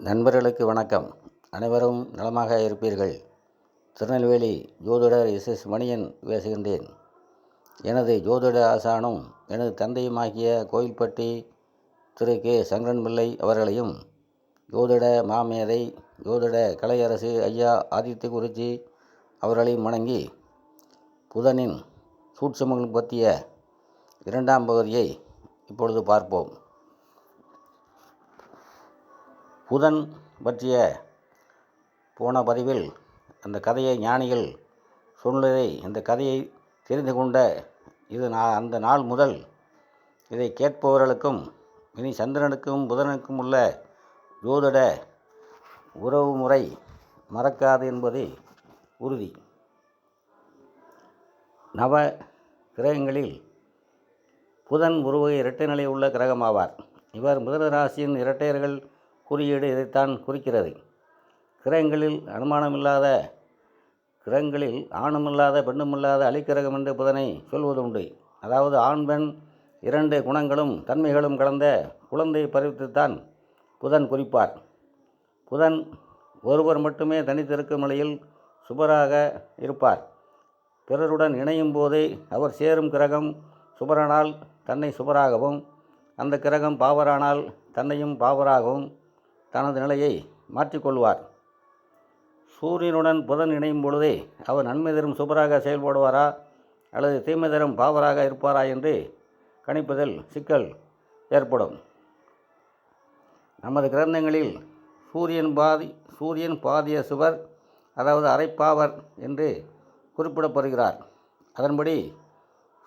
நண்பர்களுக்கு வணக்கம். அனைவரும் நலமாக இருப்பீர்கள். திருநெல்வேலி ஜோதிடர் எஸ் மணியன் பேசுகின்றேன். எனது ஜோதிட ஆசானும் எனது தந்தையுமாகிய கோயில்பட்டி திரு கே சங்கரன் பிள்ளை அவர்களையும், ஜோதிட மாமேதை ஜோதிட கலையரசு ஐயா ஆதித்ய குருஜி அவர்களையும் வணங்கி, புதனின் சூட்சுமங்கள் பற்றிய இரண்டாம் பகுதியை இப்பொழுது பார்ப்போம். புதன் பற்றிய போன பதிவில் அந்த கதையை ஞானிகள் சொன்னதை, இந்த கதையை தெரிந்து கொண்ட அந்த நாள் முதல் இதை கேட்பவர்களுக்கும் இனி சந்திரனுக்கும் புதனுக்கும் உள்ள ஜோதிட உறவு முறை மறக்காது என்பது உறுதி. நவ கிரகங்களில் புதன் ஒருவகை இரட்டை நிலை உள்ள கிரகமாவார். இவர் மிதுன ராசியின் இரட்டையர்கள் குறியீடு இதைத்தான் குறிக்கிறது. கிரகங்களில் ஆணுமில்லாத பெண்ணுமில்லாத அலிக்கிரகம் என்று புதனை சொல்வதுண்டு. அதாவது ஆண் பெண் இரண்டு குணங்களும் தன்மைகளும் கலந்த குழந்தை பருவத்தைத்தான் புதன் குறிப்பார். புதன் ஒருவர் மட்டுமே தனித்திருக்கும் நிலையில் சுபராக இருப்பார். பிறருடன் இணையும் போது அவர் சேரும் கிரகம் சுபரானால் தன்னை சுபராகவும், அந்த கிரகம் பாவரானால் தன்னையும் பாவராகவும் தனது நிலையை மாற்றிக்கொள்வார். சூரியனுடன் புதன் இணையும் பொழுதே அவர் நன்மை தரும் சுபராக செயல்படுவாரா அல்லது தீமை தரும் பாவராக இருப்பாரா என்று கணிப்பதில் சிக்கல் ஏற்படும். நமது கிரந்தங்களில் சூரியன் பாதிய சுபர், அதாவது அரைப்பாவர் என்று குறிப்பிடப்படுகிறார். அதன்படி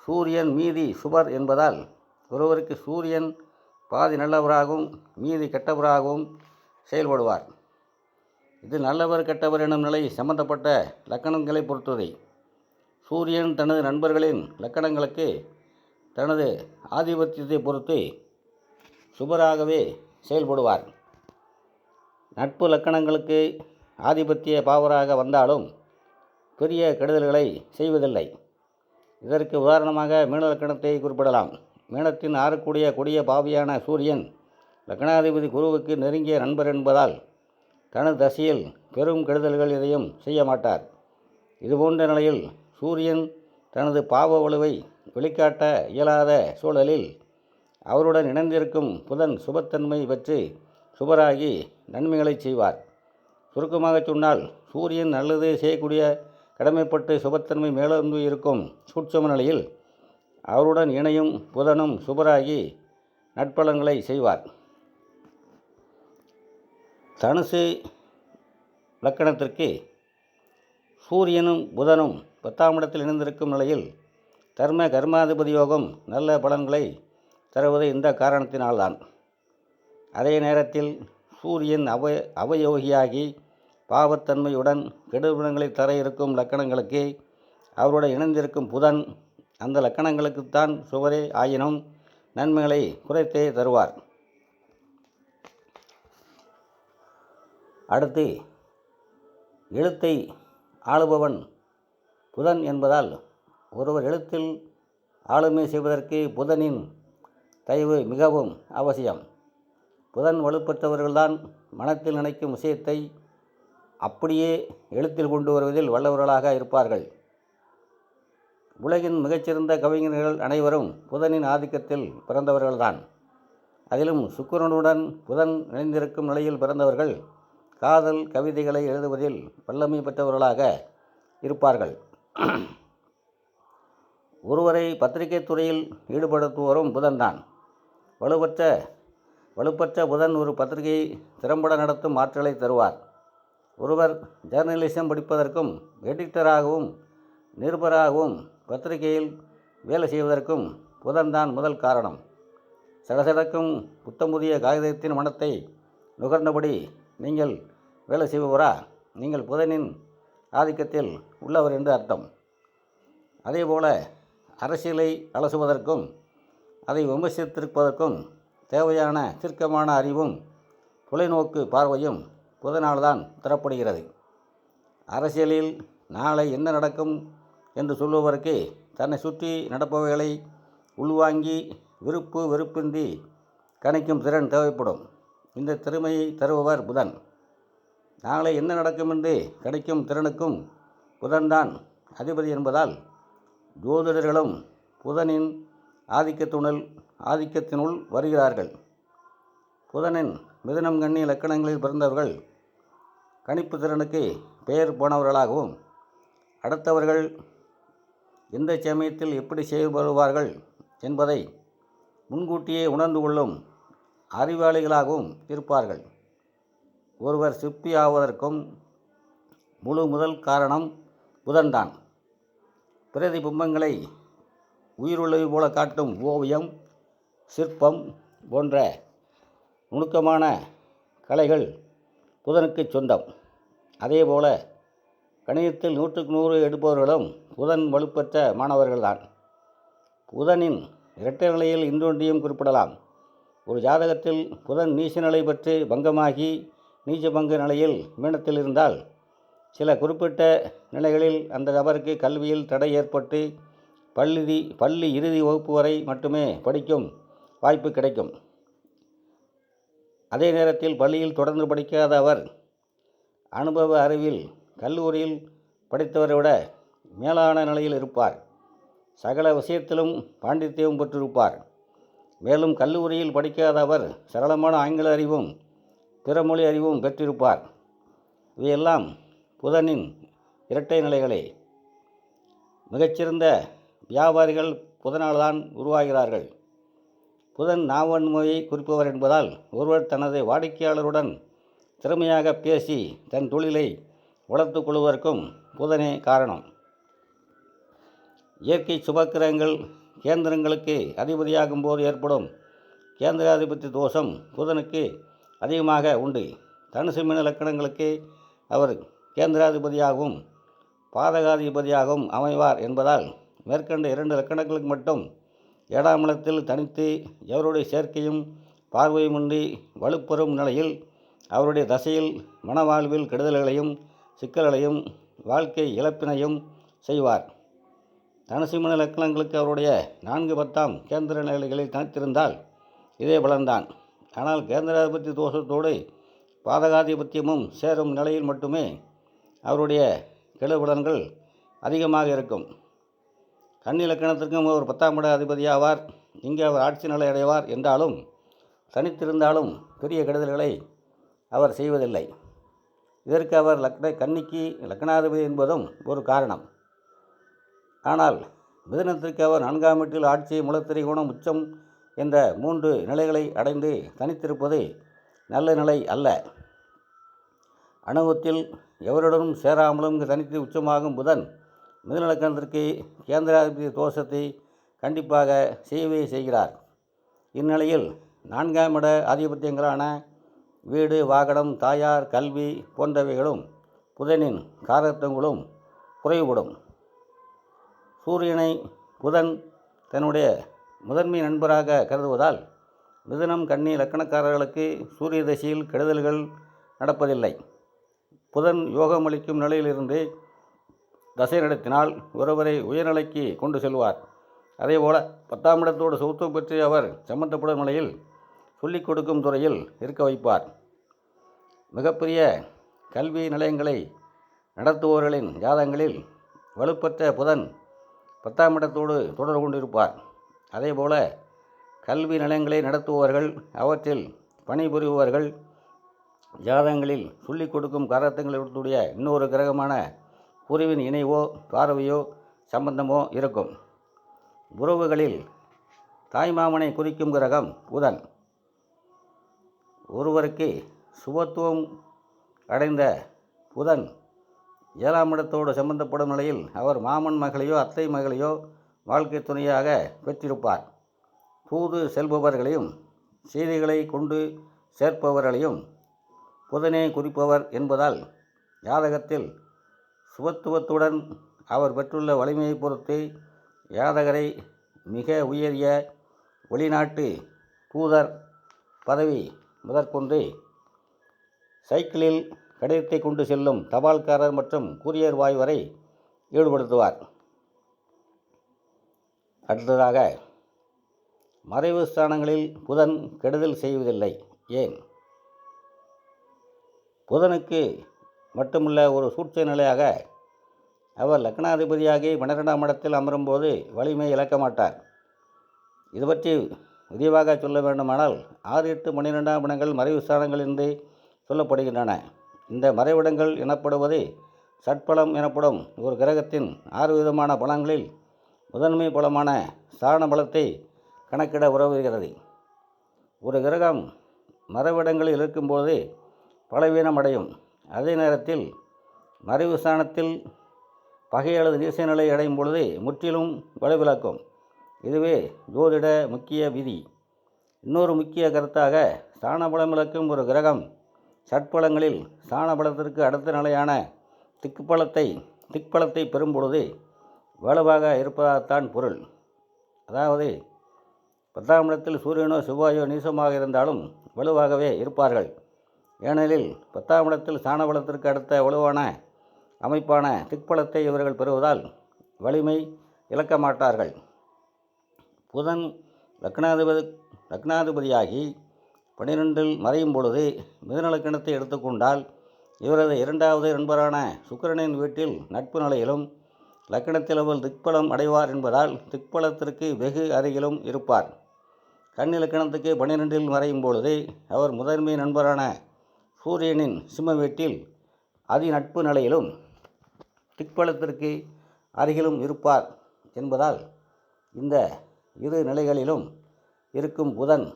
சூரியன் மீதி சுபர் என்பதால் ஒருவருக்கு சூரியன் பாதி நல்லவராகவும் மீதி கெட்டவராகவும் செயல்படுவார். இது நல்லவர் கெட்டவர் எனும் நிலை சம்பந்தப்பட்ட லக்கணங்களை பொறுத்தது. சூரியன் தனது நண்பர்களின் லக்கணங்களுக்கு தனது ஆதிபத்தியத்தை பொறுத்து சுபராகவே செயல்படுவார். நட்பு லக்கணங்களுக்கு ஆதிபத்திய பாவராக வந்தாலும் பெரிய கெடுதல்களை செய்வதில்லை. இதற்கு உதாரணமாக மீன லக்கணத்தை குறிப்பிடலாம். மீனத்தின் ஆறக்கூடிய கொடிய பாவியான சூரியன் லக்னாதிபதி குருவுக்கு நெருங்கிய நண்பர் என்பதால் தனது தசையில் பெரும் கெடுதல்கள் எதையும் செய்ய மாட்டார். இதுபோன்ற நிலையில் சூரியன் தனது பாவ வலுவை வெளிக்காட்ட இயலாத சூழலில் அவருடன் இணைந்திருக்கும் புதன் சுபத்தன்மை பெற்று சுபராகி நன்மைகளை செய்வார். சுருக்கமாக சொன்னால், சூரியன் நல்லது செய்யக்கூடிய கடமைப்பட்டு சுபத்தன்மை மேலோங்கி இருக்கும் சூட்சும நிலையில் அவருடன் இணையும் புதனும் சுபராகி நட்பலன்களை செய்வார். தனுசு லக்கணத்திற்கு சூரியனும் புதனும் 10ஆம் இடத்தில் இணைந்திருக்கும் நிலையில் தர்ம கர்மாதிபதி யோகம் நல்ல பலன்களை தருவது இந்த காரணத்தினால்தான். அதே நேரத்தில் சூரியன் அவயோகியாகி பாவத்தன்மையுடன் கெடுபலன்களை தர இருக்கும் லக்கணங்களுக்கு அவருடன் இணைந்திருக்கும் புதன் அந்த லக்கணங்களுக்குத்தான் சுவரே ஆயினும் நன்மைகளை குறைத்தே தருவார். அடுத்து, எழுத்தை ஆளுபவன் புதன் என்பதால் ஒருவர் எழுத்தில் ஆளுமை செய்வதற்கு புதனின் தயவு மிகவும் அவசியம். புதன் வலுப்பெற்றவர்கள்தான் மனத்தில் நினைக்கும் விஷயத்தை அப்படியே எழுத்தில் கொண்டு வருவதில் வல்லவர்களாக இருப்பார்கள். உலகின் மிகச்சிறந்த கவிஞர்கள் அனைவரும் புதனின் ஆதிக்கத்தில் பிறந்தவர்கள்தான். அதிலும் சுக்கிரனுடன் புதன் இணைந்திருக்கும் நிலையில் பிறந்தவர்கள் காதல் கவிதைகளை எழுதுவதில் வல்லமை பெற்றவர்களாக இருப்பார்கள். ஒருவரை பத்திரிகை துறையில் ஈடுபடுத்துவோரும் புதன்தான். வலுப்பற்ற புதன் ஒரு பத்திரிகையை திறம்பட நடத்தும் ஆற்றலை தருவார். ஒருவர் ஜேர்னலிசம் படிப்பதற்கும் எடிட்டராகவும் நிருபராகவும் பத்திரிகையில் வேலை செய்வதற்கும் புதன்தான் முதல் காரணம். சடசடக்கும் புத்தமுதிய காகிதத்தின் மனத்தை நுகர்ந்தபடி நீங்கள் வேலை செய்பவரா? நீங்கள் புதனின் ஆதிக்கத்தில் உள்ளவர் என்று அர்த்தம். அதேபோல அரசியலை அலசுவதற்கும் அதை விமர்சித்திருப்பதற்கும் தேவையான தீர்க்கமான அறிவும் தொலைநோக்கு பார்வையும் புதனால்தான் தரப்படுகிறது. அரசியலில் நாளை என்ன நடக்கும் என்று சொல்லுவதற்கு தன்னை சுற்றி நடப்பவைகளை உள்வாங்கி விருப்பு வெறுப்பின்றி கணிக்கும் திறன் தேவைப்படும். இந்த திறமையை தருபவர் புதன். நாளை என்ன நடக்கும் என்று கிடைக்கும் திறனுக்கும் புதன்தான் அதிபதி என்பதால் ஜோதிடர்களும் புதனின் ஆதிக்கத்தினுள் வருகிறார்கள். புதனின் மிதுனம் கன்னி லக்கணங்களில் பிறந்தவர்கள் கணிப்பு திறனுக்கு பெயர் போனவர்களாகவும் அடுத்தவர்கள் எந்த சமயத்தில் எப்படி செயல்படுவார்கள் என்பதை முன்கூட்டியே உணர்ந்து கொள்ளும் அறிவாளிகளாகவும் இருப்பார்கள். ஒருவர் சிற்பி ஆவதற்கும் முதல் காரணம் புதன்தான். பிரதிபிம்பங்களை உயிருள்ளவை போல காட்டும் ஓவியம், சிற்பம் போன்ற நுணுக்கமான கலைகள் புதனுக்கு சொந்தம். அதேபோல கணிதத்தில் 100க்கு 100 எடுப்பவர்களும் புதன் வலுப்பெற்ற மாணவர்கள்தான். புதனின் இரட்டை நிலையில் இன்னொன்றையும் குறிப்பிடலாம். ஒரு ஜாதகத்தில் புதன் நீச்ச நிலை பெற்று பங்கமாகி நீச்சபங்க நிலையில் மீனத்தில் இருந்தால் சில குறிப்பிட்ட நிலைகளில் அந்த நபருக்கு கல்வியில் தடை ஏற்பட்டு பள்ளி இறுதி வகுப்பு வரை மட்டுமே படிக்கும் வாய்ப்பு கிடைக்கும். அதே நேரத்தில் பள்ளியில் தொடர்ந்து படிக்காத அவர் அனுபவ அறிவில் கல்லூரியில் படித்தவரை விட மேலான நிலையில் இருப்பார். சகல விஷயத்திலும் பாண்டித்யம் பெற்றிருப்பார். மேலும் கல்லூரியில் படிக்காத அவர் சரளமான ஆங்கில அறிவும் பிற மொழி அறிவும் பெற்றிருப்பார். இவையெல்லாம் புதனின் இரட்டை நிலைகளே. மிகச்சிறந்த வியாபாரிகள் புதனால்தான் உருவாகிறார்கள். புதன் நாவன்மையை குறிப்பவர் என்பதால் ஒருவர் தனது வாடிக்கையாளருடன் திறமையாக பேசி தன் தொழிலை வளர்த்து கொள்வதற்கும் புதனே காரணம். இயற்கை சுபக்கிரகங்கள் கேந்திரங்களுக்கு அதிபதியாகும் போது ஏற்படும் கேந்திராதிபதி தோஷம் புதனுக்கு அதிகமாக உண்டு. தனுசு மீன லக்கணங்களுக்கு அவர் கேந்திராதிபதியாகவும் பாதகாதிபதியாகவும் அமைவார் என்பதால் மேற்கண்ட 2 லக்கணங்களுக்கு மட்டும் 7ஆம் இடத்தில் தனித்து எவருடைய சேர்க்கையும் பார்வையுமின்றி வலுப்பெறும் நிலையில் அவருடைய தசையில் மனவாழ்வில் கெடுதல்களையும் சிக்கல்களையும் வாழ்க்கை இழப்பினையும் செய்வார். தனுசு மீன லக்கணங்களுக்கு அவருடைய 4, 10ஆம் கேந்திர நிலைகளில் தனித்திருந்தால் இதே பலன்தான். ஆனால் கேந்திராதிபதி தோஷத்தோடு பாதகாதிபத்தியமும் சேரும் நிலையில் மட்டுமே அவருடைய கெடுபலன்கள் அதிகமாக இருக்கும். கன்னி லக்கணத்திற்கும் அவர் 10ஆம் இட அதிபதியாவார். இங்கே அவர் ஆட்சி நிலை அடைவார் என்றாலும் தனித்திருந்தாலும் பெரிய கெடுதல்களை அவர் செய்வதில்லை. இதற்கு அவர் கன்னிக்கு லக்னாதிபதி என்பதும் ஒரு காரணம். ஆனால் மிதுனத்திற்கு அவர் 4ஆம் வீட்டில் ஆட்சி, முளத்திரிகோணம், உச்சம் என்ற 3 நிலைகளை அடைந்து தனித்திருப்பது நல்ல நிலை அல்ல. அனுபவத்தில் எவருடனும் சேராமலும் தனித்து உச்சமாகும் புதன் மிதுன லக்கணத்திற்கு கேந்திராதிபதி தோஷத்தை கண்டிப்பாக செய்யவே செய்கிறார். இந்நிலையில் 4ஆம் இட ஆதிபத்தியங்களான வீடு, வாகனம், தாயார், கல்வி போன்றவைகளும் புதனின் காரகத்துவங்களும் குறைவுபடும். சூரியனை புதன் தன்னுடைய முதன்மை நண்பராக கருதுவதால் மிதுனம் கன்னி லக்கணக்காரர்களுக்கு சூரிய தசையில் கெடுதல்கள் நடப்பதில்லை. புதன் யோகமளிக்கும் நிலையிலிருந்து தசை நடத்தினால் ஒருவரை உயர்நிலைக்கு கொண்டு செல்வார். அதேபோல 10ஆம் இடத்தோடு சௌத்தம் பெற்று அவர் சம்பந்தப்படும் நிலையில் சொல்லிக் கொடுக்கும் துறையில் இருக்க வைப்பார். மிகப்பெரிய கல்வி நிலையங்களை நடத்துபவர்களின் ஜாதகங்களில் வலுப்பெற்ற புதன் 10ஆம் இடத்தோடு தொடர்பு கொண்டிருப்பார். அதேபோல கல்வி நிலையங்களை நடத்துபவர்கள் அவற்றில் பணிபுரிபவர்கள் ஜாதகங்களில் சொல்லிக் கொடுக்கும் காரகத்துவங்களுடைய இன்னொரு கிரகமான குருவின் இணைவோ பார்வையோ சம்பந்தமோ இருக்கும். உறவுகளில் தாய்மாமனை குறிக்கும் கிரகம் புதன். ஒருவருக்கு சுபத்துவம் அடைந்த புதன் 7ஆம் இடத்தோடு சம்பந்தப்படும் நிலையில் அவர் மாமன் மகளையோ அத்தை மகளையோ வாழ்க்கை துணையாக பெற்றிருப்பார். தூது செல்பவர்களையும் செய்திகளை கொண்டு சேர்ப்பவர்களையும் புதனே குறிப்பவர் என்பதால் ஜாதகத்தில் சுபத்துவத்துடன் அவர் பெற்றுள்ள வலிமையை பொறுத்து ஜாதகரை மிக உயரிய வெளிநாட்டு தூதர் பதவி முதற்கொண்டு சைக்கிளில் கடிதத்தை கொண்டு செல்லும் தபால்காரர் மற்றும் கூரியர் வாய் வரை ஈடுபடுத்துவார். அடுத்ததாக மறைவு ஸ்தானங்களில் புதன் கெடுதல் செய்வதில்லை. ஏன்? புதனுக்கு மட்டுமல்ல ஒரு சூட்சை நிலையாக அவர் லக்னாதிபதியாகி 12ஆம் இடத்தில் அமரும்போது வலிமை இழக்க மாட்டார். இது பற்றி விரிவாக சொல்ல வேண்டுமானால் 6, 8, 12ஆம் இடங்கள் மறைவு ஸ்தானங்கள் என்று சொல்லப்படுகின்றன. இந்த மறைவிடங்கள் எனப்படுவது சட்பலம் எனப்படும். ஒரு கிரகத்தின் 6 விதமான பலன்களில் முதன்மை பலமான ஸ்தான பலத்தை கணக்கிட உதவுகிறது. ஒரு கிரகம் மறைவிடங்களில் இருக்கும்போது பலவீனம் அடையும். அதே நேரத்தில் மறைவு ஸ்தானத்தில் பகை அல்லது நீச நிலை அடையும் பொழுது முற்றிலும் வலுவிழக்கும். இதுவே ஜோதிட முக்கிய விதி. இன்னொரு முக்கிய கருத்தாக ஸ்தான பலம் இழக்கும் ஒரு கிரகம் சட்பலங்களில் ஸ்தான பலத்திற்கு அடுத்த நிலையான திக்பலத்தை பெறும் பொழுது வலுவாக இருப்பதாகத்தான் பொருள். அதாவது 10ஆம் இடத்தில் சூரியனோ செவ்வாயோ நீசமாக இருந்தாலும் வலுவாகவே இருப்பார்கள். ஏனெனில் 10ஆம் இடத்தில் ஸ்தான பலத்திற்கு அடுத்த வலுவான அமைப்பான திக்பலத்தை இவர்கள் பெறுவதால் வலிமை இழக்க மாட்டார்கள். புதன் லக்னாதிபதியாகி 12இல் மறையும் பொழுது மிதுன லக்னத்தை எடுத்துக்கொண்டால் இவரது 2வது நண்பரான சுக்கிரனின் வீட்டில் நட்பு நிலையிலும் லக்னத்தில் அவர் திக்பலம் அடைவார் என்பதால் திக்பலத்திற்கு வெகு அருகிலும் இருப்பார். கன்னி லக்னத்துக்கு 12இல் மறையும் பொழுது அவர் முதன்மை நண்பரான சூரியனின் சிம்ம வீட்டில் அதிநட்பு நிலையிலும் திக்பலத்திற்கு அருகிலும் இருப்பார் என்பதால் இந்த இரு நிலைகளிலும் இருக்கும் புதன்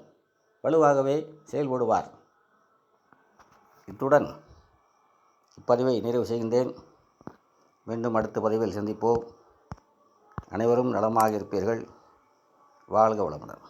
வலுவாகவே செயல்படுவார். இத்துடன் இப்பதிவை நிறைவு செய்கின்றேன். மீண்டும் அடுத்த பதிவில் சந்திப்போம். அனைவரும் நலமாக இருப்பீர்கள். வாழ்க வளமுடன்.